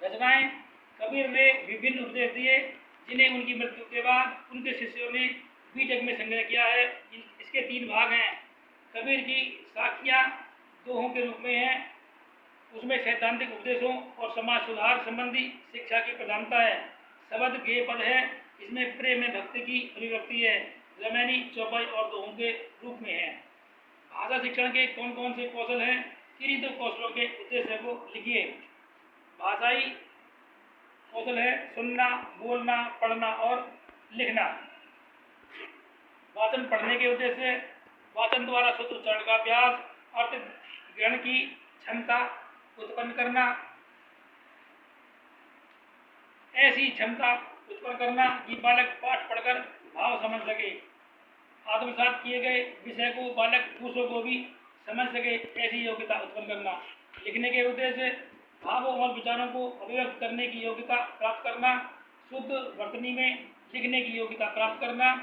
रचनाएं कबीर ने विभिन्न उपदेश दिए, जिन्हें उनकी मृत्यु के बाद उनके शिष्यों ने बीजक में संग्रह किया है। इसके 3 भाग हैं। कबीर की साखियाँ दोहों के रूप में हैं। उसमें सैद्धांतिक उपदेशों और समाज सुधार संबंधी शिक्षा की प्रधानता है। शब्द गेय पद है। इसमें प्रेम में भक्ति की अभिव्यक्ति है। रमैनी चौपाई और दोहों के रूप में है। भाषा शिक्षण के कौन कौन से कौशल हैं, किन्हीं 2 कौशलों के उद्देश्य को लिखिए। भाषाई कौशल है सुनना, बोलना, पढ़ना और लिखना। वाचन पढ़ने के उद्देश्य, वाचन द्वारा शुद्ध उच्चारण का अभ्यास, अर्थ ग्रहण की क्षमता उत्पन्न करना, ऐसी क्षमता उत्पन्न करना कि बालक पाठ पढ़कर भाव समझ सके। आत्मसात किए गए विषय को बालक दूसरों को भी समझ सके, ऐसी योग्यता उत्पन्न करना। लिखने के उद्देश्य, भावों और विचारों को अभिव्यक्त करने की योग्यता प्राप्त करना, शुद्ध वर्तनी में लिखने की योग्यता प्राप्त करना,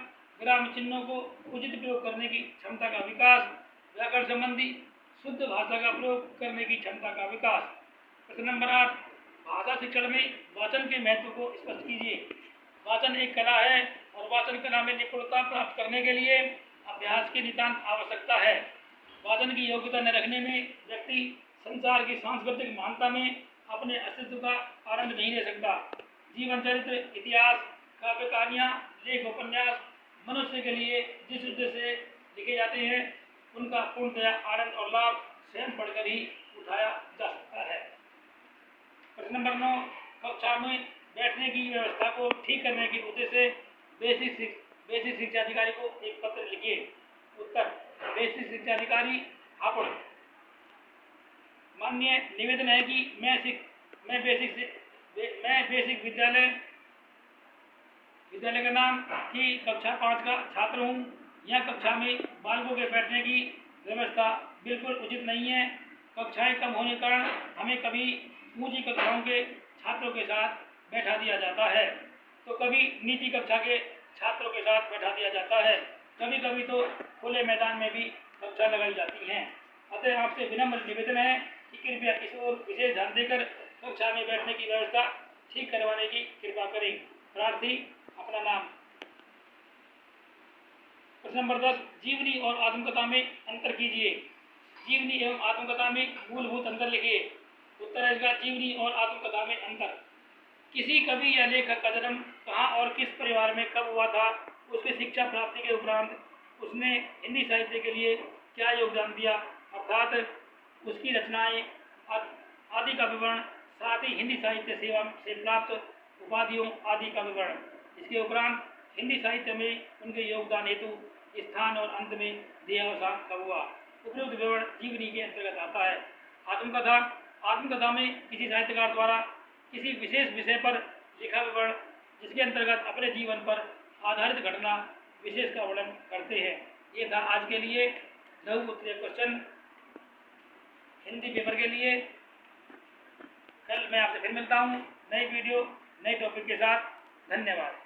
विराम चिन्हों को उचित प्रयोग करने की क्षमता का विकास, व्याकरण संबंधी शुद्ध भाषा का प्रयोग करने की क्षमता का विकास। प्रश्न नंबर 8, भाषा शिक्षण में वाचन के महत्व को स्पष्ट कीजिए। वाचन एक कला है और वाचन कला में निपुणता प्राप्त करने के लिए अभ्यास की नितांत आवश्यकता है। वाचन की योग्यता न रखने में व्यक्ति संसार की सांस्कृतिक महानता में अपने अस्तित्व का आनंद नहीं ले सकता। जीवन चरित्र, इतिहास, काव्य कहानियाँ, लेख, उपन्यास मनुष्य के लिए जिस उद्देश्य से लिखे जाते हैं, उनका पूर्णतया आनंद और लाभ स्वयं पढ़कर ही उठाया जा सकता है। प्रश्न नंबर 9, कक्षा में बैठने की व्यवस्था को ठीक करने के उद्देश्य से बेसिक शिक्षा अधिकारी को एक पत्र लिखिए। उत्तर, बेसिक शिक्षा अधिकारी हापुड़। माननीय निवेदन है कि मैं बेसिक विद्यालय का नाम की कक्षा 5 का छात्र हूँ। यह कक्षा में बालकों के बैठने की व्यवस्था बिल्कुल उचित नहीं है। कक्षाएं कम होने के कारण हमें कभी ऊंची कक्षाओं के छात्रों के साथ बैठा दिया जाता है, तो कभी नीची कक्षा के छात्रों के साथ बैठा दिया जाता है। कभी कभी तो खुले मैदान में भी कक्षा लगाई जाती हैं। अतः आपसे विनम्र निवेदन है कि कृपया इस ओर विशेष ध्यान देकर कक्षा में बैठने की व्यवस्था ठीक करवाने की कृपा करें। प्रार्थी, अपना नाम। प्रश्न नंबर 10, जीवनी और आत्मकथा में अंतर कीजिए। जीवनी एवं आत्मकथा में मूलभूत अंतर लिखिए। उत्तर है इसका, जीवनी और आत्मकथा में अंतर। किसी कवि या लेखक का जन्म कहाँ और किस परिवार में कब हुआ था, उसकी शिक्षा प्राप्ति के उपरांत उसने हिंदी साहित्य के लिए क्या योगदान दिया, अर्थात उसकी रचनाएं आदि का विवरण, साथ ही हिंदी साहित्य सेवा से प्राप्त उपाधियों आदि का विवरण। इसके उपरांत हिंदी साहित्य में उनके योगदान हेतु स्थान और अंत में देहावसान कब हुआ। उपयुक्त विवरण जीवनी के अंतर्गत आता है। आत्मकथा में किसी साहित्यकार द्वारा किसी विशेष विषय पर लिखा विवरण, जिसके अंतर्गत अपने जीवन पर आधारित घटना विशेष का वर्णन करते हैं। ये था आज के लिए लघु उत्तरीय क्वेश्चन हिंदी पेपर के लिए। कल मैं आपसे फिर मिलता हूँ नई वीडियो नए टॉपिक के साथ। धन्यवाद।